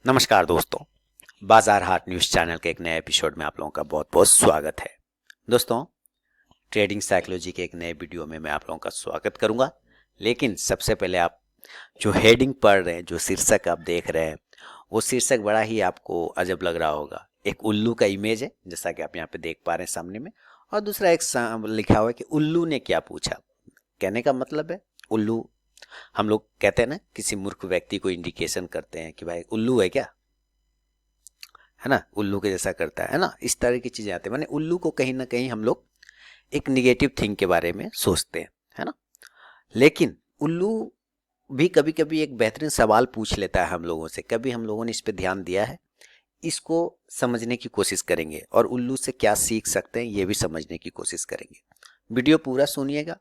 नमस्कार दोस्तों, बाजार हाट न्यूज़ चैनल के एक नए एपिसोड में आप लोगों का बहुत बहुत स्वागत है। दोस्तों, ट्रेडिंग साइकोलॉजी के एक नए वीडियो में मैं आप लोगों का स्वागत करूंगा। लेकिन सबसे पहले आप जो हेडिंग पढ़ रहे हैं, जो शीर्षक आप देख रहे हैं, वो शीर्षक बड़ा ही आपको अजब लग रहा होगा। एक उल्लू का इमेज है, जैसा कि आप यहाँ पे देख पा रहे हैं सामने में, और दूसरा एक लिखा हुआ है कि उल्लू ने क्या पूछा। कहने का मतलब है उल्लू, हम लोग कहते हैं ना, किसी मूर्ख व्यक्ति को इंडिकेशन करते हैं कि भाई उल्लू है क्या, है ना, उल्लू के जैसा करता है ना, इस तरह की चीजें आती है। माने उल्लू को कहीं ना कहीं हम लोग एक निगेटिव थिंग के बारे में सोचते हैं, है ना। लेकिन उल्लू भी कभी कभी एक बेहतरीन सवाल पूछ लेता है हम लोगों से। कभी हम लोगों ने इस पे ध्यान दिया है? इसको समझने की कोशिश करेंगे और उल्लू से क्या सीख सकते हैं ये भी समझने की कोशिश करेंगे। वीडियो पूरा सुनिएगा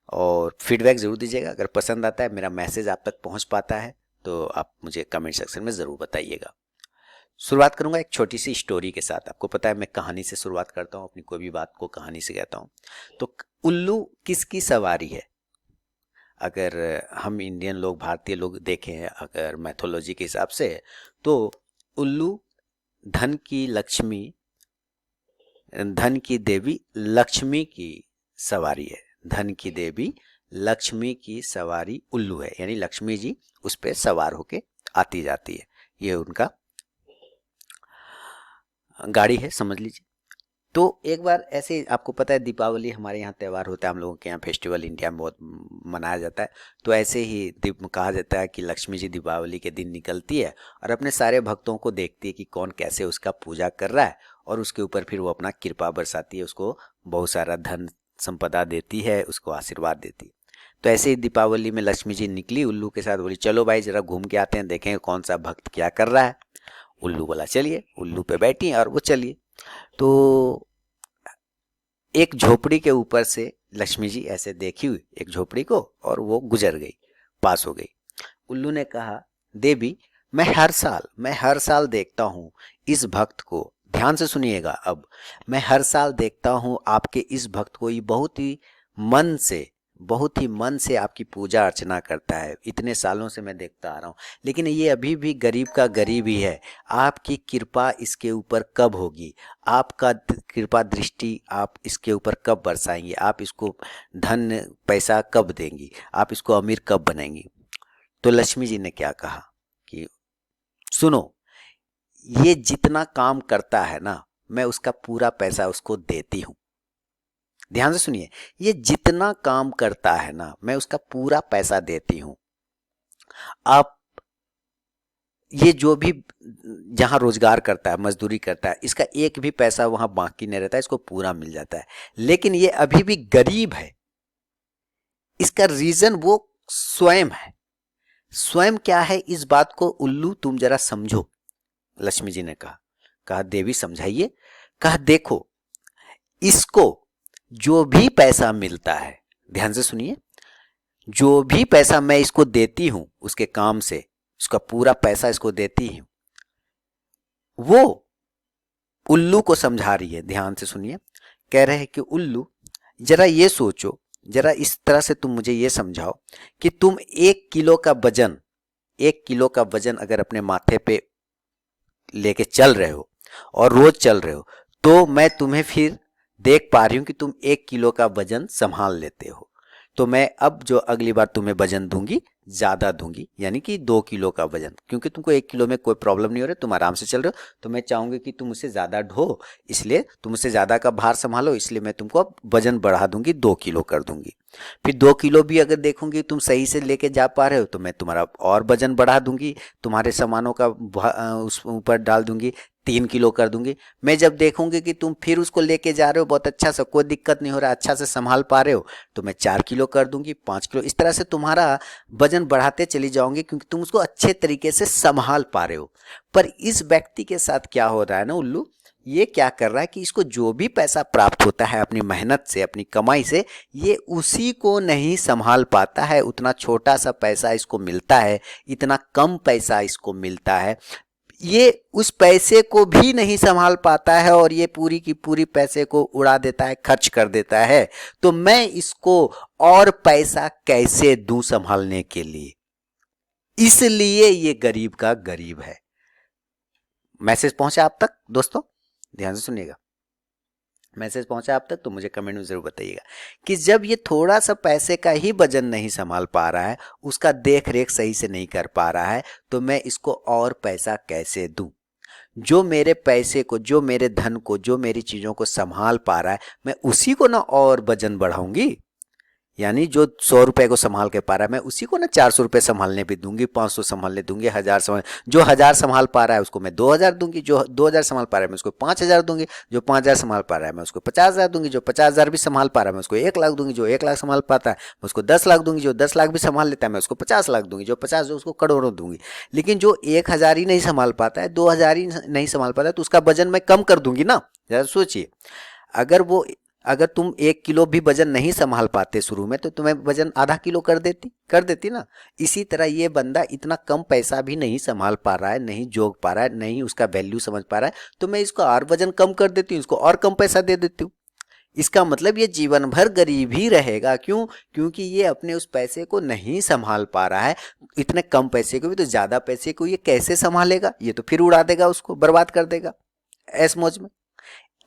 और फीडबैक जरूर दीजिएगा। अगर पसंद आता है, मेरा मैसेज आप तक पहुंच पाता है, तो आप मुझे कमेंट सेक्शन में ज़रूर बताइएगा। शुरुआत करूंगा एक छोटी सी स्टोरी के साथ। आपको पता है मैं कहानी से शुरुआत करता हूँ, अपनी कोई भी बात को कहानी से कहता हूँ। तो उल्लू किसकी सवारी है? अगर हम इंडियन लोग, भारतीय लोग देखें अगर मैथोलॉजी के हिसाब से, तो उल्लू धन की लक्ष्मी, धन की देवी लक्ष्मी की सवारी है। धन की देवी लक्ष्मी की सवारी उल्लू है, यानी लक्ष्मी जी उस पर सवार होके आती जाती है। ये उनका गाड़ी है, समझ लीजिए। तो एक बार ऐसे, आपको पता है दीपावली हमारे यहाँ त्यौहार होता है, हम लोगों के यहाँ फेस्टिवल इंडिया में बहुत मनाया जाता है। तो ऐसे ही कहा जाता है कि लक्ष्मी जी दीपावली के दिन निकलती है और अपने सारे भक्तों को देखती है कि कौन कैसे उसका पूजा कर रहा है, और उसके ऊपर फिर वो अपना कृपा बरसाती है, उसको बहुत सारा धन संपदा देती है, उसको आशीर्वाद देती है। तो ऐसे ही दीपावली में लक्ष्मी जी निकली उल्लू के साथ, बोली चलो भाई जरा घूम के आते हैं, देखें कौन सा भक्त क्या कर रहा है। उल्लू बोला चलिए, उल्लू पे बैठी और वो चलिए। तो एक झोपड़ी के ऊपर से लक्ष्मी जी ऐसे देखी हुई एक झोपड़ी को, और वो गुजर गई, पास हो गई। उल्लू ने कहा, देवी मैं हर साल देखता हूँ इस भक्त को, ध्यान से सुनिएगा अब, मैं हर साल देखता हूँ आपके इस भक्त को, ये बहुत ही मन से आपकी पूजा अर्चना करता है। इतने सालों से मैं देखता आ रहा हूँ, लेकिन ये अभी भी गरीब का गरीब ही है। आपकी कृपा इसके ऊपर कब होगी? आपका कृपा दृष्टि आप इसके ऊपर कब बरसाएंगे? आप इसको धन पैसा कब देंगी? आप इसको अमीर कब बनाएंगी? तो लक्ष्मी जी ने क्या कहा कि सुनो, ये जितना काम करता है ना, मैं उसका पूरा पैसा उसको देती हूँ। ध्यान से सुनिए, ये जितना काम करता है ना, मैं उसका पूरा पैसा देती हूँ। आप ये जो भी जहां रोजगार करता है, मजदूरी करता है, इसका एक भी पैसा वहां बाकी नहीं रहता है, इसको पूरा मिल जाता है। लेकिन ये अभी भी गरीब है। इसका रीजन वो स्वयं है। स्वयं क्या है, इस बात को उल्लू तुम जरा समझो। लक्ष्मी जी ने कहा देवी समझाइए। कहा देखो, इसको जो भी पैसा मिलता है, ध्यान से सुनिए, जो भी पैसा मैं इसको देती हूं उसके काम से, उसका पूरा पैसा इसको देती हूं, वो उल्लू को समझा रही है। ध्यान से सुनिए, कह रहे हैं कि उल्लू जरा ये सोचो, जरा इस तरह से तुम मुझे ये समझाओ कि तुम 1 किलो का वजन अगर अपने माथे पे लेके चल रहे हो और रोज चल रहे हो, तो मैं तुम्हें फिर देख पा रही हूं कि तुम 1 किलो का वजन संभाल लेते हो। तो मैं अब जो अगली बार तुम्हें वजन दूंगी, ज्यादा दूंगी, यानी कि 2 किलो का वजन, क्योंकि तुमको 1 किलो में कोई प्रॉब्लम नहीं हो रही, तुम आराम से चल रहे हो, तो मैं चाहूंगी कि तुम उसे ज्यादा ढो, इसलिए तुम उसे ज्यादा का भार संभालो, इसलिए मैं तुमको अब वजन बढ़ा दूंगी, 2 किलो कर दूंगी। फिर 2 किलो भी अगर देखूंगी तुम सही से लेके जा पा रहे हो, तो मैं तुम्हारा और वजन बढ़ा दूंगी, तुम्हारे सामानों का उस ऊपर डाल दूंगी, 3 किलो कर दूंगी। मैं जब देखूंगी कि तुम फिर उसको लेके जा रहे हो बहुत अच्छा सा, कोई दिक्कत नहीं हो रहा, अच्छा से संभाल पा रहे हो, तो मैं 4 किलो कर दूंगी, 5 किलो, इस तरह से तुम्हारा वजन बढ़ाते चली जाऊंगी, क्योंकि तुम उसको अच्छे तरीके से संभाल पा रहे हो। पर इस व्यक्ति के साथ क्या हो रहा है ना, उल्लू ये क्या कर रहा है कि इसको जो भी पैसा प्राप्त होता है अपनी मेहनत से, अपनी कमाई से, ये उसी को नहीं संभाल पाता है। उतना छोटा सा पैसा इसको मिलता है, इतना कम पैसा इसको मिलता है, ये उस पैसे को भी नहीं संभाल पाता है, और ये पूरी की पूरी पैसे को उड़ा देता है, खर्च कर देता है। तो मैं इसको और पैसा कैसे दूं संभालने के लिए? इसलिए ये गरीब का गरीब है। मैसेज पहुंचा आप तक दोस्तों? ध्यान से सुनिएगा। मैसेज पहुंचा आप तक तो मुझे कमेंट में जरूर बताइएगा कि जब ये थोड़ा सा पैसे का ही वजन नहीं संभाल पा रहा है, उसका देख रेख सही से नहीं कर पा रहा है, तो मैं इसको और पैसा कैसे दूं? जो मेरे पैसे को, जो मेरे धन को, जो मेरी चीजों को संभाल पा रहा है, मैं उसी को ना और वजन बढ़ाऊंगी। यानी जो 100 रुपए को संभाल के पा रहा है, मैं उसी को ना 400 रुपए संभालने भी दूंगी, 500 संभालने दूंगी, 1000 संभाल, जो 1000 संभाल पा रहा है उसको मैं 2000 दूंगी, जो 2000 संभाल पा रहा है मैं उसको 5000 दूंगी, जो 5000 संभाल पा रहा है मैं उसको 50000 दूंगी, जो 50000 भी संभाल पा रहा है मैं उसको 1 लाख दूंगी, जो 1 लाख संभाल पाता है मैं उसको 10 लाख दूंगी, जो 10 लाख भी संभाल लेता है मैं उसको 50 लाख दूंगी, जो 50 जो उसको करोड़ों दूंगी। लेकिन जो 1000 ही नहीं संभाल पाता है, 2000 ही नहीं संभाल पाता है, तो उसका वजन मैं कम कर दूंगी ना। जरा सोचिए, अगर तुम 1 किलो भी वजन नहीं संभाल पाते शुरू में, तो तुम्हें वजन आधा किलो कर देती ना। इसी तरह ये बंदा इतना कम पैसा भी नहीं संभाल पा रहा है, नहीं जोग पा रहा है, नहीं उसका वैल्यू समझ पा रहा है, तो मैं इसको और वजन कम कर देती हूँ, इसको और कम पैसा दे देती हूँ। इसका मतलब ये जीवन भर गरीब ही रहेगा। क्यों? क्योंकि ये अपने उस पैसे को नहीं संभाल पा रहा है। इतने कम पैसे को भी तो ज्यादा पैसे को ये कैसे संभालेगा? ये तो फिर उड़ा देगा, उसको बर्बाद कर देगा ऐस मौज में।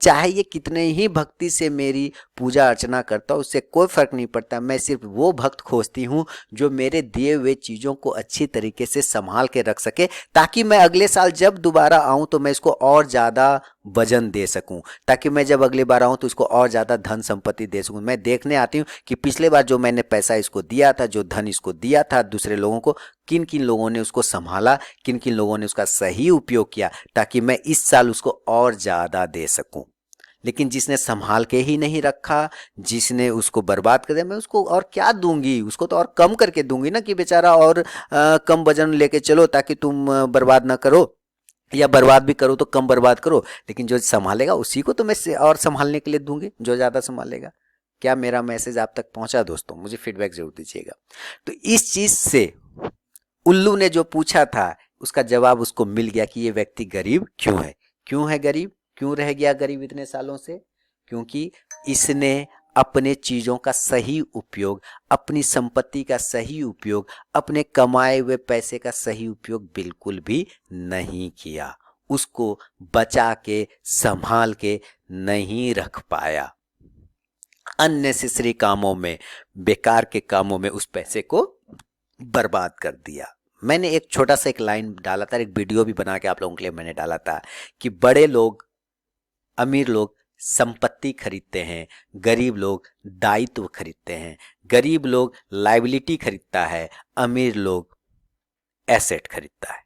चाहे ये कितने ही भक्ति से मेरी पूजा अर्चना करता हो, उससे कोई फर्क नहीं पड़ता। मैं सिर्फ वो भक्त खोजती हूँ जो मेरे दिए हुए चीज़ों को अच्छी तरीके से संभाल के रख सके, ताकि मैं अगले साल जब दोबारा आऊँ तो मैं इसको और ज़्यादा वजन दे सकूं, ताकि मैं जब अगली बार आऊं तो इसको और ज़्यादा धन संपत्ति दे सकूं। मैं देखने आती हूँ कि पिछले बार जो मैंने पैसा इसको दिया था, जो धन इसको दिया था दूसरे लोगों को, किन किन लोगों ने उसको संभाला, किन किन लोगों ने उसका सही उपयोग किया, ताकि मैं इस साल उसको और ज़्यादा दे सकूं। लेकिन जिसने संभाल के ही नहीं रखा, जिसने उसको बर्बाद कर दिया, मैं उसको और क्या दूंगी? उसको तो और कम करके दूंगी ना, कि बेचारा और कम वजन लेके चलो, ताकि तुम बर्बाद ना करो, या बर्बाद भी करो तो कम बर्बाद करो। लेकिन जो संभालेगा उसी को तो मैं और संभालने के लिए दूंगी, जो ज्यादा संभालेगा। क्या मेरा मैसेज आप तक पहुंचा दोस्तों? मुझे फीडबैक जरूर दीजिएगा। तो इस चीज से उल्लू ने जो पूछा था उसका जवाब उसको मिल गया कि ये व्यक्ति गरीब क्यों है। क्यों है गरीब? क्यों रह गया गरीब इतने सालों से? क्योंकि इसने अपने चीजों का सही उपयोग, अपनी संपत्ति का सही उपयोग, अपने कमाए हुए पैसे का सही उपयोग बिल्कुल भी नहीं किया। उसको बचा के, संभाल के नहीं रख पाया। अननेसेसरी कामों में, बेकार के कामों में उस पैसे को बर्बाद कर दिया। मैंने एक छोटा सा एक लाइन डाला था, एक वीडियो भी बना के आप लोगों के लिए मैंने डाला था कि बड़े लोग, अमीर लोग संपत्ति खरीदते हैं, गरीब लोग दायित्व खरीदते हैं। गरीब लोग लायबिलिटी खरीदता है, अमीर लोग एसेट खरीदता है।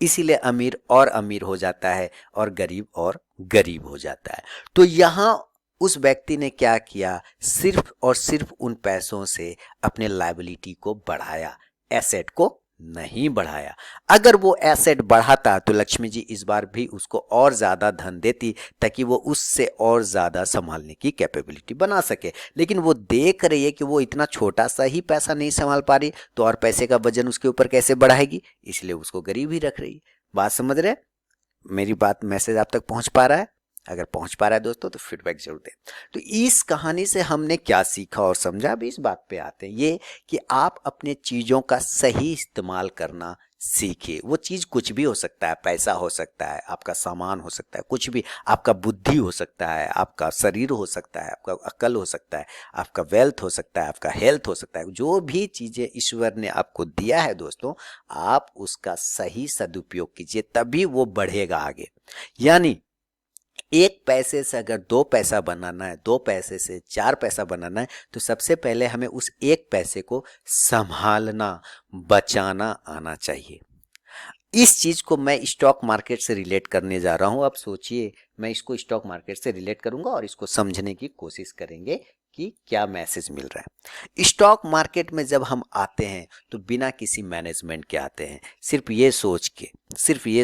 इसीलिए अमीर और अमीर हो जाता है और गरीब हो जाता है। तो यहां उस व्यक्ति ने क्या किया? सिर्फ और सिर्फ उन पैसों से अपने लायबिलिटी को बढ़ाया, एसेट को नहीं बढ़ाया। अगर वो एसेट बढ़ाता तो लक्ष्मी जी इस बार भी उसको और ज्यादा धन देती, ताकि वो उससे और ज्यादा संभालने की कैपेबिलिटी बना सके। लेकिन वो देख रही है कि वो इतना छोटा सा ही पैसा नहीं संभाल पा रही, तो और पैसे का वजन उसके ऊपर कैसे बढ़ाएगी, इसलिए उसको गरीब ही रख रही। बात समझ रहे? मेरी बात, मैसेज आप तक पहुंच पा रहा है? अगर पहुंच पा रहा है दोस्तों तो फीडबैक जरूर दें। तो इस कहानी से हमने क्या सीखा और समझा, अभी इस बात पे आते हैं। ये कि आप अपने चीजों का सही इस्तेमाल करना सीखिए। वो चीज कुछ भी हो सकता है, पैसा हो सकता है, आपका सामान हो सकता है, कुछ भी, आपका बुद्धि हो सकता है, आपका शरीर हो सकता है, आपका अक्ल हो सकता है, आपका वेल्थ हो सकता है, आपका हेल्थ हो सकता है। जो भी चीजें ईश्वर ने आपको दिया है दोस्तों, आप उसका सही सदुपयोग कीजिए, तभी वो बढ़ेगा आगे। यानी 1 पैसे से अगर 2 पैसा बनाना है, 2 पैसे से 4 पैसा बनाना है, तो सबसे पहले हमें उस 1 पैसे को संभालना, बचाना आना चाहिए। इस चीज को मैं स्टॉक मार्केट से रिलेट करने जा रहा हूं। अब सोचिए, मैं इसको स्टॉक मार्केट से रिलेट करूंगा और इसको समझने की कोशिश करेंगे कि क्या मैसेज मिल रहा है। स्टॉक मार्केट में जब हम आते हैं तो बिना किसी मैनेजमेंट के आते हैं, सिर्फ ये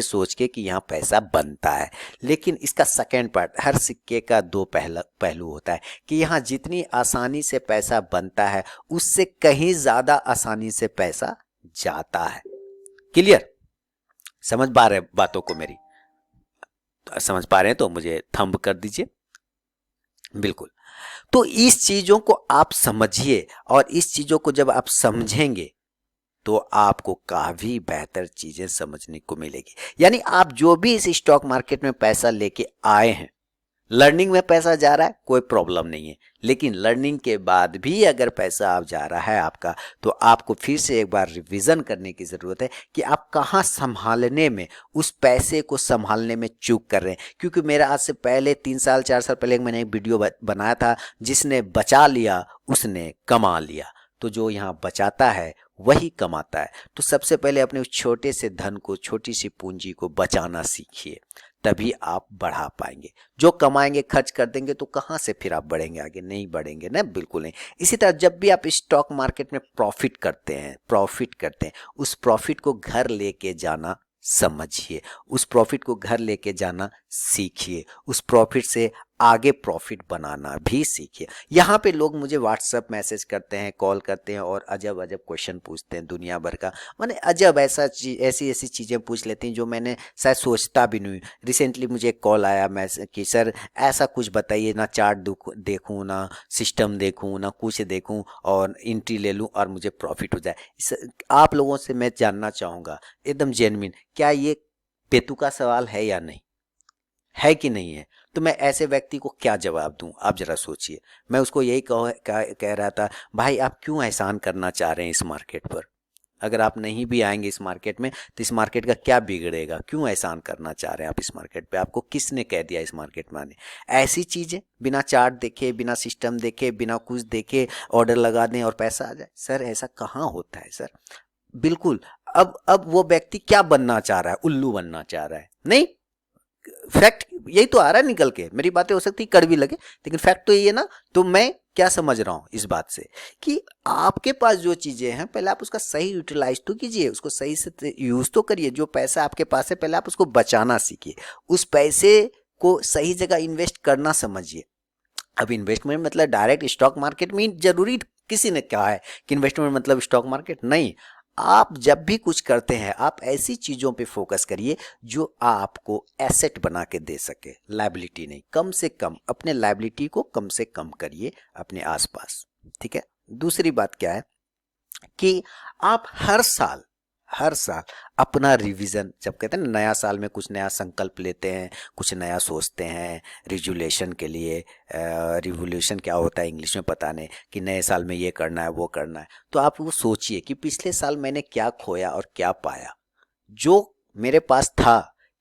सोच के कि यहाँ पैसा बनता है। लेकिन इसका सेकेंड पार्ट, हर सिक्के का 2 पहलू होता है, कि यहाँ जितनी आसानी से पैसा बनता है उससे कहीं ज्यादा आसानी से पैसा जाता है। क्लियर? समझ पा रहे बातों को मेरी? समझ पा रहे हैं तो मुझे थंब कर दीजिए। बिल्कुल। तो इस चीजों को आप समझिए, और इस चीजों को जब आप समझेंगे तो आपको काफी बेहतर चीजें समझने को मिलेगी। यानी आप जो भी इस स्टॉक मार्केट में पैसा लेके आए हैं, लर्निंग में पैसा जा रहा है कोई प्रॉब्लम नहीं है, लेकिन लर्निंग के बाद भी अगर पैसा आप जा रहा है आपका, तो आपको फिर से एक बार रिवीजन करने की जरूरत है कि आप कहाँ संभालने में, उस पैसे को संभालने में चूक कर रहे हैं। क्योंकि मेरा आज से पहले 3 साल 4 साल पहले मैंने एक वीडियो बनाया था, जिसने बचा लिया उसने कमा लिया। तो जो यहाँ बचाता है वही कमाता है। तो सबसे पहले अपने उस छोटे से धन को, छोटी सी पूंजी को बचाना सीखिए, तभी आप बढ़ा पाएंगे। जो कमाएंगे खर्च कर देंगे तो कहाँ से फिर आप बढ़ेंगे आगे? नहीं बढ़ेंगे ना, बिल्कुल नहीं। इसी तरह जब भी आप स्टॉक मार्केट में प्रॉफिट करते हैं, उस प्रॉफिट को घर लेके जाना समझिए, उस प्रॉफिट को घर लेके जाना सीखिए, उस प्रॉफिट से आगे प्रॉफिट बनाना भी सीखिए। यहाँ पे लोग मुझे व्हाट्सएप मैसेज करते हैं, कॉल करते हैं और अजब अजब क्वेश्चन पूछते हैं दुनिया भर का, माने अजब ऐसी ऐसी चीज़ें पूछ लेती हैं जो मैंने शायद सोचता भी नहीं। रिसेंटली मुझे एक कॉल आया मैसेज कि सर ऐसा कुछ बताइए, ना चार्ट देखूँ, ना सिस्टम देखूँ, ना कुछ देखूँ और एंट्री ले लूँ और मुझे प्रॉफिट हो जाए। आप लोगों से मैं जानना चाहूँगा एकदम जेन्युइन, क्या ये पेतुका सवाल है या नहीं है, कि नहीं है? तो मैं ऐसे व्यक्ति को क्या जवाब दूं, आप जरा सोचिए। मैं उसको यही कह रहा था, भाई आप क्यों एहसान करना चाह रहे हैं इस मार्केट पर? अगर आप नहीं भी आएंगे इस मार्केट में तो इस मार्केट का क्या बिगड़ेगा? क्यों एहसान करना चाह रहे हैं आप इस मार्केट पे? आपको किसने कह दिया इस मार्केट में आने? ऐसी चीजें बिना चार्ट देखे, बिना सिस्टम देखे, बिना कुछ देखे ऑर्डर लगा दें और पैसा आ जाए, सर ऐसा कहाँ होता है सर? बिल्कुल। अब वो व्यक्ति क्या बनना चाह रहा है? उल्लू बनना चाह रहा है? नहीं, फैक्ट यही तो आ रहा है निकल के। मेरी बातें हो सकती कड़वी लगे, लेकिन फैक्ट तो यही है ना। तो मैं क्या समझ रहा हूं इस बात से कि आपके पास जो चीजें हैं पहले आप उसका सही यूटिलाइज तो कीजिए, उसको सही से यूज तो करिए। जो पैसा आपके पास है पहले आप उसको बचाना सीखिए, उस पैसे को सही जगह इन्वेस्ट करना समझिए। अब इन्वेस्टमेंट मतलब डायरेक्ट स्टॉक मार्केट में जरूरी किसी ने कहा है कि इन्वेस्टमेंट मतलब स्टॉक मार्केट? नहीं। आप जब भी कुछ करते हैं आप ऐसी चीजों पे फोकस करिए जो आपको एसेट बना के दे सके, लायबिलिटी नहीं। कम से कम अपने लायबिलिटी को कम से कम करिए अपने आसपास, ठीक है। दूसरी बात क्या है कि आप हर साल अपना रिवीजन, जब कहते हैं ना नया साल में कुछ नया संकल्प लेते हैं, कुछ नया सोचते हैं रिजोल्यूशन के लिए। रिवोल्यूशन क्या होता है इंग्लिश में पता नहीं, कि नए साल में ये करना है वो करना है। तो आप वो सोचिए कि पिछले साल मैंने क्या खोया और क्या पाया। जो मेरे पास था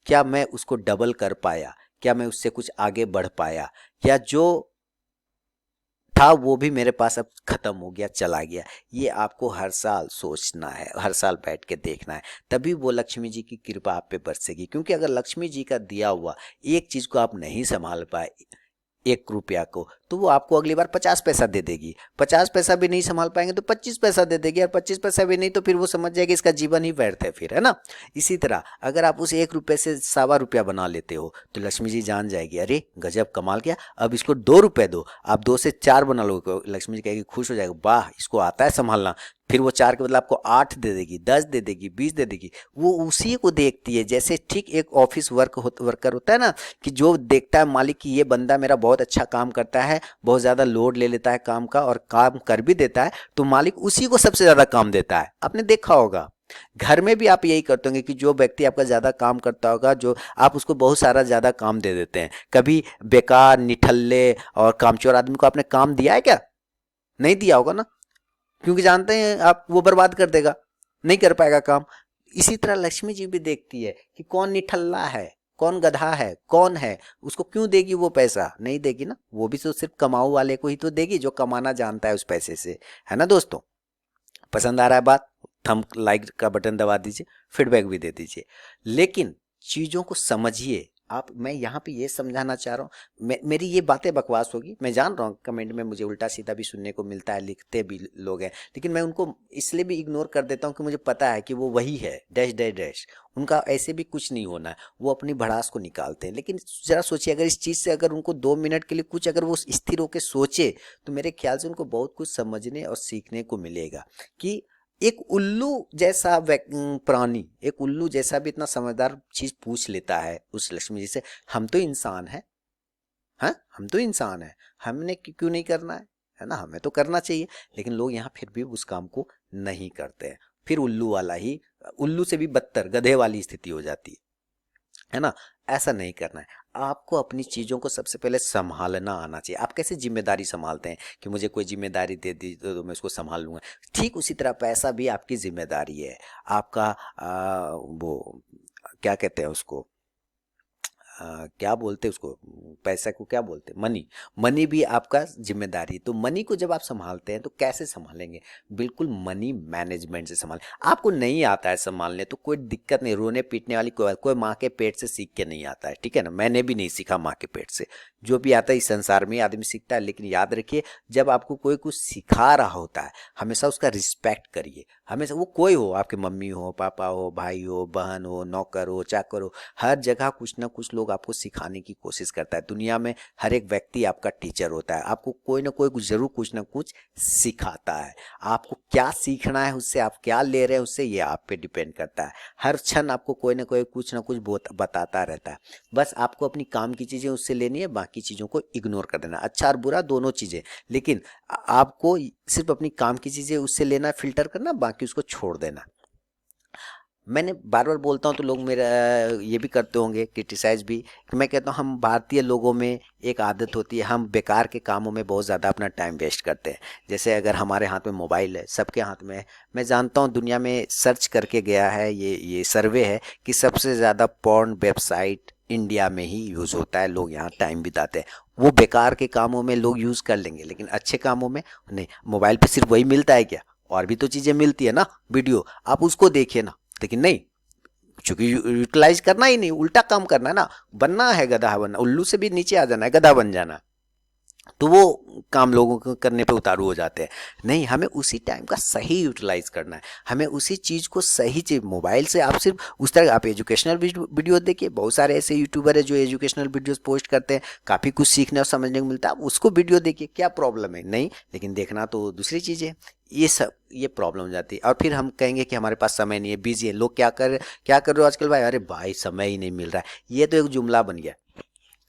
क्या मैं उसको डबल कर पाया? क्या मैं उससे कुछ आगे बढ़ पाया? या जो था वो भी मेरे पास अब खत्म हो गया, चला गया? ये आपको हर साल सोचना है, हर साल बैठ के देखना है, तभी वो लक्ष्मी जी की कृपा आप पे बरसेगी। क्योंकि अगर लक्ष्मी जी का दिया हुआ एक चीज को आप नहीं संभाल पाए, 1 रुपया को, तो वो आपको अगली बार 50 पैसा दे देगी। 50 पैसा भी नहीं संभाल पाएंगे तो 25 पैसा दे देगी, और 25 पैसा भी नहीं तो फिर वो समझ जाएगी इसका जीवन ही व्यर्थ है फिर, है ना। इसी तरह अगर आप उस 1 रुपये से 1.25 रुपया बना लेते हो तो लक्ष्मी जी जान जाएगी, अरे गजब कमाल किया, अब इसको 2 रुपये दो। आप 2 से 4 बना लोगे, लक्ष्मी जी कहेगी, खुश हो जाएगा, वाह इसको आता है संभालना। फिर वो 4 के बदले आपको 8 दे देगी, 10 दे देगी, 20 दे देगी। वो उसी को देखती है। जैसे ठीक एक ऑफिस वर्कर होता है ना, कि जो देखता है मालिक कि ये बंदा मेरा बहुत अच्छा काम करता है, बहुत ज़्यादा लोड ले लेता है काम का और काम कर भी देता है, तो मालिक उसी को सबसे ज़्यादा काम देता है। आपने देखा होगा घर में भी आप यही करते होंगे कि जो व्यक्ति आपका ज़्यादा काम करता होगा, जो आप उसको बहुत सारा ज़्यादा काम दे देते हैं। कभी बेकार निठल्ले और कामचोर आदमी को आपने काम दिया है क्या? नहीं दिया होगा ना, क्योंकि जानते हैं आप वो बर्बाद कर देगा, नहीं कर पाएगा काम। इसी तरह लक्ष्मी जी भी देखती है कि कौन निठल्ला है, कौन गधा है, कौन है, उसको क्यों देगी वो पैसा? नहीं देगी ना, वो भी तो सिर्फ कमाऊ वाले को ही तो देगी जो कमाना जानता है उस पैसे से, है ना दोस्तों। पसंद आ रहा है बात? थंब लाइक का बटन दबा दीजिए, फीडबैक भी दे दीजिए, लेकिन चीजों को समझिए आप। मैं यहाँ पे ये समझाना चाह रहा हूँ, मेरी ये बातें बकवास होगी, मैं जान रहा हूँ, कमेंट में मुझे उल्टा सीधा भी सुनने को मिलता है, लिखते भी लोग हैं, लेकिन मैं उनको इसलिए भी इग्नोर कर देता हूँ कि मुझे पता है कि वो वही है, डैश डैश डैश। उनका ऐसे भी कुछ नहीं होना है, वो अपनी भड़ास को निकालते हैं। लेकिन जरा सोचिए, अगर इस चीज़ से अगर उनको 2 मिनट के लिए कुछ अगर वो स्थिर होकर सोचे, तो मेरे ख्याल से उनको बहुत कुछ समझने और सीखने को मिलेगा। कि एक उल्लू जैसा प्राणी, एक उल्लू जैसा भी इतना समझदार चीज पूछ लेता है उस लक्ष्मी जी से, हम तो इंसान है, हाँ हम तो इंसान है, हमने क्यों नहीं करना है ना, हमें तो करना चाहिए। लेकिन लोग यहाँ फिर भी उस काम को नहीं करते हैं। फिर उल्लू वाला ही, उल्लू से भी बदतर गधे वाली स्थिति हो जाती है ना। ऐसा नहीं करना है। आपको अपनी चीज़ों को सबसे पहले संभालना आना चाहिए। आप कैसे जिम्मेदारी संभालते हैं कि मुझे कोई जिम्मेदारी दे दी तो मैं उसको संभाल लूँगा, ठीक उसी तरह पैसा भी आपकी जिम्मेदारी है। आपका वो क्या कहते हैं उसको, क्या बोलते हैं उसको, पैसा को क्या बोलते हैं, मनी। मनी भी आपका जिम्मेदारी है। तो मनी को जब आप संभालते हैं तो कैसे संभालेंगे, बिल्कुल मनी मैनेजमेंट से संभालें। आपको नहीं आता है संभालने तो कोई दिक्कत नहीं, रोने पीटने वाली कोई माँ के पेट से सीख के नहीं आता है, ठीक है ना। मैंने भी नहीं सीखा माँ के पेट से, जो भी आता है इस संसार में आदमी सीखता है। लेकिन याद रखिए, जब आपको कोई कुछ सिखा रहा होता है हमेशा उसका रिस्पेक्ट करिए। हमेशा वो कोई हो, आपके मम्मी हो, पापा हो, भाई हो, बहन हो, नौकर हो, चाकर हो, हर जगह कुछ ना कुछ लोग आपको सिखाने की कोशिश करता है। दुनिया में हर एक व्यक्ति आपका टीचर होता है, आपको कोई ना कोई जरूर कुछ ना कुछ सिखाता है। आपको क्या सीखना है उससे, आप क्या ले रहे हैं उससे, ये आप पे डिपेंड करता है। हर क्षण आपको कोई ना कोई कुछ ना कुछ बताता रहता है। बस आपको अपनी काम की चीजें उससे लेनी है, बाकी चीजों को इग्नोर कर देना, अच्छा और बुरा दोनों चीजें। लेकिन आपको सिर्फ अपनी काम की चीजें उससे लेना, फिल्टर करना, बाकी उसको छोड़ देना। मैंने बार बार बोलता हूँ तो लोग मेरा ये भी करते होंगे क्रिटिसाइज भी, कि मैं कहता हूँ हम भारतीय लोगों में एक आदत होती है, हम बेकार के कामों में बहुत ज़्यादा अपना टाइम वेस्ट करते हैं। जैसे अगर हमारे हाथ में मोबाइल है, सबके हाथ में है। मैं जानता हूँ दुनिया में सर्च करके गया है, ये सर्वे है कि सबसे ज़्यादा पॉर्न वेबसाइट इंडिया में ही यूज़ होता है, लोग यहाँ टाइम बिताते हैं। वो बेकार के कामों में लोग यूज़ कर लेंगे, लेकिन अच्छे कामों में नहीं। मोबाइल पे सिर्फ वही मिलता है क्या, और भी तो चीज़ें मिलती है ना, वीडियो, आप उसको देखिए ना। लेकिन नहीं, चूंकि यूटिलाइज करना ही नहीं, उल्टा काम करना है ना, बनना है गधा बनना, उल्लू से भी नीचे आ जाना है, गधा बन जाना, तो वो काम लोगों को करने पे उतारू हो जाते हैं। नहीं, हमें उसी टाइम का सही यूटिलाइज करना है, हमें उसी चीज़ को सही चीज, मोबाइल से आप सिर्फ उस तरह, आप एजुकेशनल वीडियो देखिए, बहुत सारे ऐसे यूट्यूबर है जो एजुकेशनल वीडियोस पोस्ट करते हैं, काफ़ी कुछ सीखने और समझने को मिलता है, आप उसको वीडियो देखिए, क्या प्रॉब्लम है, नहीं। लेकिन देखना तो दूसरी चीज़ है, ये सब ये प्रॉब्लम हो जाती है। और फिर हम कहेंगे कि हमारे पास समय नहीं है, बिजी है। लोग क्या कर रहे हो आजकल भाई, अरे भाई समय ही नहीं मिल रहा है, ये तो एक जुमला बन गया।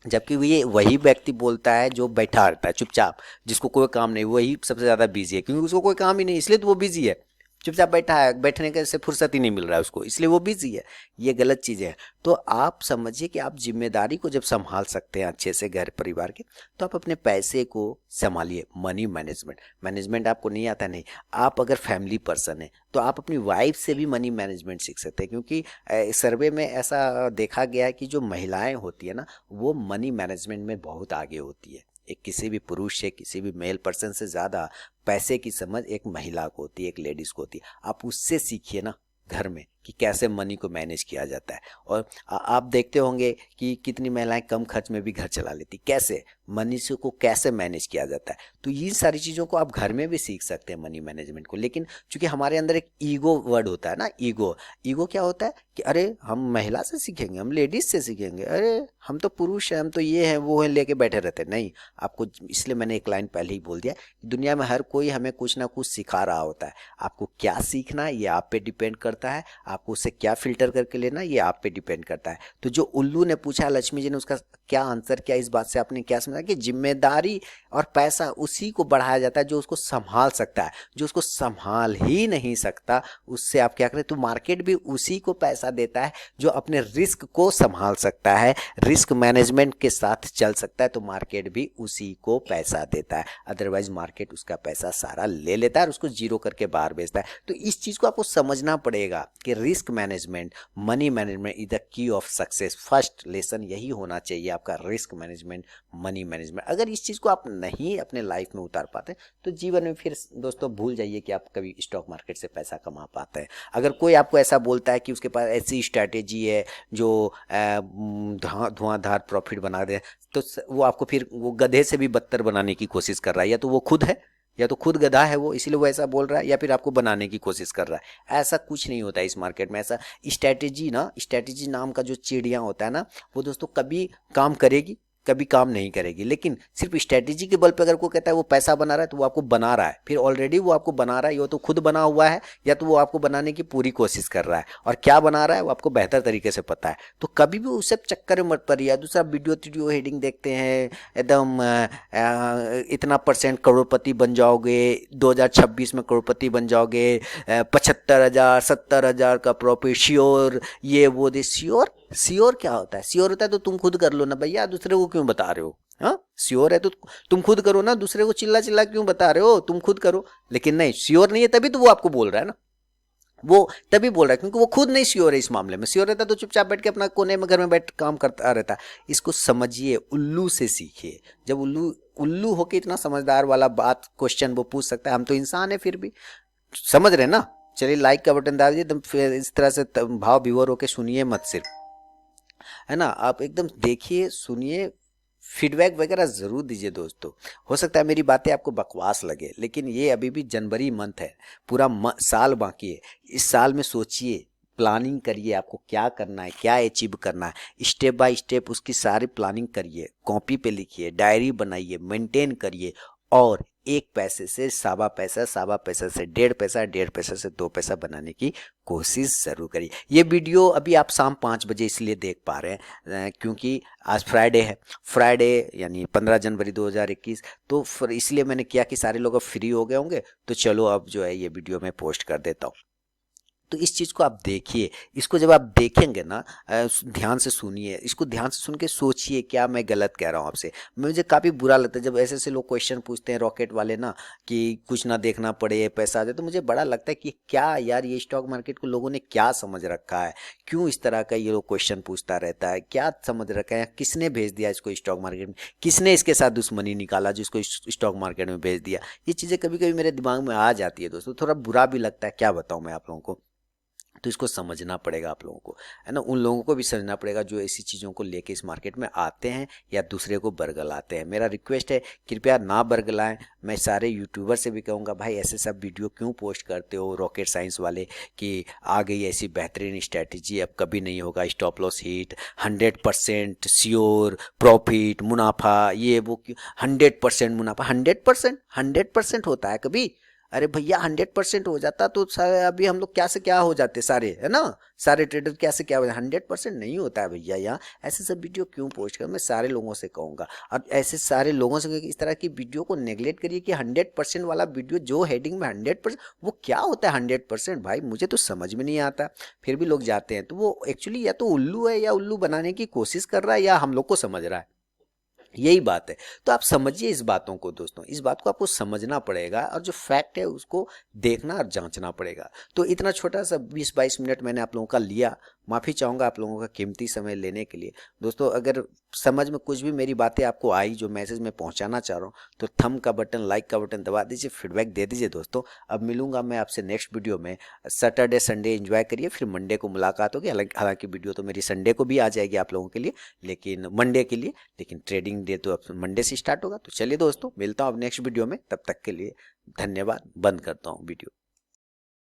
जबकि ये वही व्यक्ति बोलता है जो बैठा रहता है चुपचाप, जिसको कोई काम नहीं, वही सबसे ज्यादा बिजी है, क्योंकि उसको कोई काम ही नहीं, इसलिए तो वो बिजी है। चुपचाप बैठा है, बैठने के से फुर्सत ही नहीं मिल रहा है उसको, इसलिए वो बिजी है। ये गलत चीज़ है। तो आप समझिए कि आप जिम्मेदारी को जब संभाल सकते हैं अच्छे से घर परिवार के, तो आप अपने पैसे को संभालिए। मनी मैनेजमेंट, मैनेजमेंट आपको नहीं आता, नहीं। आप अगर फैमिली पर्सन है तो आप अपनी वाइफ से भी मनी मैनेजमेंट सीख सकते हैं, क्योंकि सर्वे में ऐसा देखा गया है कि जो महिलाएं होती है ना, वो मनी मैनेजमेंट में बहुत आगे होती है। एक किसी भी पुरुष से, किसी भी मेल पर्सन से ज़्यादा पैसे की समझ एक महिला को होती है, एक लेडीज को होती है। आप उससे सीखिए ना घर में कि कैसे मनी को मैनेज किया जाता है। और आप देखते होंगे कि कितनी महिलाएं कम खर्च में भी घर चला लेती, कैसे मनी से को कैसे मैनेज किया जाता है। तो ये सारी चीज़ों को आप घर में भी सीख सकते हैं, मनी मैनेजमेंट को। लेकिन चूंकि हमारे अंदर एक ईगो वर्ड होता है ना, ईगो क्या होता है कि अरे हम महिला से सीखेंगे, हम लेडीज से सीखेंगे, अरे हम तो पुरुष हैं, हम तो ये हैं वो हैं, लेके बैठे रहते हैं। नहीं, आपको इसलिए मैंने एक लाइन पहले ही बोल दिया कि दुनिया में हर कोई हमें कुछ ना कुछ सिखा रहा होता है। आपको क्या सीखना है ये आप पे डिपेंड करता है, आपको उससे क्या फिल्टर करके लेना ये आप पे डिपेंड करता है। तो जो उल्लू ने पूछा, लक्ष्मी जी ने उसका क्या आंसर किया, इस बात से आपने क्या समझा कि जिम्मेदारी और पैसा उसी को बढ़ाया जाता है जो उसको संभाल सकता है। जो उसको संभाल ही नहीं सकता उससे आप क्या करें, तो मार्केट भी उसी को पैसा देता है जो अपने रिस्क को संभाल सकता है, रिस्क मैनेजमेंट के साथ चल सकता है, तो मार्केट भी उसी को पैसा देता है। अदरवाइज मार्केट उसका पैसा सारा ले लेता है और उसको जीरो करके बाहर बेचता है। तो इस चीज को आपको समझना पड़ेगा कि risk management, money management is the key of success. First lesson यही होना चाहिए आपका, रिस्क मैनेजमेंट, मनी मैनेजमेंट। अगर इस चीज को आप नहीं अपने लाइफ में उतार पाते तो जीवन में फिर दोस्तों भूल जाइए कि आप कभी स्टॉक मार्केट से पैसा कमा पाते हैं। अगर कोई आपको ऐसा बोलता है कि उसके पास ऐसी स्ट्रैटेजी है जो धुआंधार प्रॉफिट बना दे, तो वो आपको फिर वो गधे से भी बदतर बनाने की कोशिश कर रहा है। या तो वो खुद है, या तो खुद गधा है वो, इसीलिए वो ऐसा बोल रहा है, या फिर आपको बनाने की कोशिश कर रहा है। ऐसा कुछ नहीं होता है इस मार्केट में। ऐसा स्ट्रैटेजी नाम का जो चिड़िया होता है ना, वो दोस्तों कभी काम करेगी, कभी काम नहीं करेगी। लेकिन सिर्फ स्ट्रेटेजी के बल पे अगर कोई कहता है वो पैसा बना रहा है, तो वो आपको बना रहा है, फिर ऑलरेडी वो आपको बना रहा है, या तो खुद बना हुआ है या तो वो आपको बनाने की पूरी कोशिश कर रहा है, और क्या बना रहा है वो आपको बेहतर तरीके से पता है। तो कभी भी उस सब चक्कर में मत पड़िए। दूसरा वीडियो हेडिंग देखते हैं एकदम इतना % करोड़पति बन जाओगे, 2026 में करोड़पति बन जाओगे, 75,000 70,000 का प्रॉफिट श्योर, ये वो दे। श्योर क्या होता है? श्योर होता है तो तुम खुद कर लो ना भैया, दूसरे को क्यों बता रहे हो? हाँ, श्योर है तो तुम खुद करो ना, दूसरे को चिल्ला चिल्ला क्यों बता रहे हो? तुम खुद करो। लेकिन नहीं, श्योर नहीं है तभी तो वो आपको बोल रहा है ना, वो तभी बोल रहा है क्योंकि वो खुद नहीं श्योर है इस मामले में। श्योर रहता तो चुपचाप बैठ के अपना कोने में घर में बैठ काम करता रहता। इसको समझिए, उल्लू से सीखिए। जब उल्लू होके इतना समझदार वाला बात क्वेश्चन वो पूछ सकता है, हम तो इंसान है फिर भी। समझ रहे ना? चलिए लाइक का बटन डाल दीजिए, फिर इस तरह से भाव विभोर होके सुनिए मत सिर्फ, है ना? आप एकदम देखिए, सुनिए, फीडबैक वगैरह जरूर दीजिए दोस्तों। हो सकता है मेरी बातें आपको बकवास लगे, लेकिन ये अभी भी जनवरी मंथ है, पूरा साल बाकी है। इस साल में सोचिए, प्लानिंग करिए, आपको क्या करना है, क्या अचीव करना है, स्टेप बाय स्टेप उसकी सारी प्लानिंग करिए, कॉपी पे लिखिए, डायरी बनाइए, मेंटेन करिए, और 1 पैसे से सावा पैसा, सावा पैसा से 1.5 पैसा, 1.5 पैसा से 2 पैसा बनाने की कोशिश जरूर करिए। ये वीडियो अभी आप शाम 5 बजे इसलिए देख पा रहे हैं क्योंकि आज फ्राइडे है, फ्राइडे यानी 15 जनवरी 2021। तो फिर इसलिए मैंने किया कि सारे लोग अब फ्री हो गए होंगे, तो चलो अब जो है ये वीडियो मैं पोस्ट कर देता हूँ। तो इस चीज़ को आप देखिए, इसको जब आप देखेंगे ना, ध्यान से सुनिए, इसको ध्यान से सुन के सोचिए क्या मैं गलत कह रहा हूँ आपसे। मुझे काफ़ी बुरा लगता है जब ऐसे ऐसे लोग क्वेश्चन पूछते हैं, रॉकेट वाले ना, कि कुछ ना देखना पड़े पैसा आ जाए। तो मुझे बड़ा लगता है कि क्या यार, ये स्टॉक मार्केट को लोगों ने क्या समझ रखा है? क्यों इस तरह का ये लोग क्वेश्चन पूछता रहता है? क्या समझ रखा है? किसने भेज दिया इसको स्टॉक मार्केट में? किसने इसके साथ दुश्मनी निकाला जिसको स्टॉक मार्केट में भेज दिया? ये चीज़ें कभी कभी मेरे दिमाग में आ जाती है दोस्तों, थोड़ा बुरा भी लगता है, क्या बताऊँ मैं आप लोगों को। तो इसको समझना पड़ेगा आप लोगों को, है ना? उन लोगों को भी समझना पड़ेगा जो ऐसी चीज़ों को लेके इस मार्केट में आते हैं या दूसरे को बरगलाते हैं। मेरा रिक्वेस्ट है, कृपया ना बरगलाएं। मैं सारे यूट्यूबर से भी कहूँगा, भाई ऐसे सब वीडियो क्यों पोस्ट करते हो रॉकेट साइंस वाले, कि आ गई ऐसी बेहतरीन स्ट्रैटेजी, अब कभी नहीं होगा stop loss hit, 100% sure profit, मुनाफा, ये वो। 100% मुनाफा, 100% होता है कभी? अरे भैया 100% हो जाता तो सारे अभी हम लोग क्या से क्या हो जाते सारे, है ना? सारे ट्रेडर क्या से क्या हो जाते। 100% नहीं होता है भैया। यहाँ ऐसे सब वीडियो क्यों पोस्ट कर, मैं सारे लोगों से कहूँगा। और ऐसे सारे लोगों से इस तरह की वीडियो को नेगलेक्ट करिए कि 100% वाला वीडियो जो हेडिंग में 100%, वो क्या होता है 100%? भाई मुझे तो समझ में नहीं आता, फिर भी लोग जाते हैं। तो वो एक्चुअली या तो उल्लू है, या उल्लू बनाने की कोशिश कर रहा है, या हम लोग को समझ रहा है। यही बात है। तो आप समझिए इस बातों को दोस्तों, इस बात को आपको समझना पड़ेगा, और जो फैक्ट है उसको देखना और जांचना पड़ेगा। तो इतना छोटा सा 20-22 मिनट मैंने आप लोगों का लिया, माफ़ी चाहूँगा आप लोगों का कीमती समय लेने के लिए। दोस्तों अगर समझ में कुछ भी मेरी बातें आपको आई, जो मैसेज मैं पहुँचाना चाह रहा हूँ, तो थंब का बटन, लाइक का बटन दबा दीजिए, फीडबैक दे दीजिए दोस्तों। अब मिलूंगा मैं आपसे नेक्स्ट वीडियो में। सैटरडे संडे एंजॉय करिए, फिर मंडे को मुलाकात होगी। हालांकि वीडियो तो मेरी संडे को भी आ जाएगी आप लोगों के लिए, लेकिन मंडे के लिए, लेकिन ट्रेडिंग डे तो अब मंडे से स्टार्ट होगा। तो चलिए दोस्तों, मिलता हूँ अब नेक्स्ट वीडियो में, तब तक के लिए धन्यवाद। बंद करता हूँ वीडियो।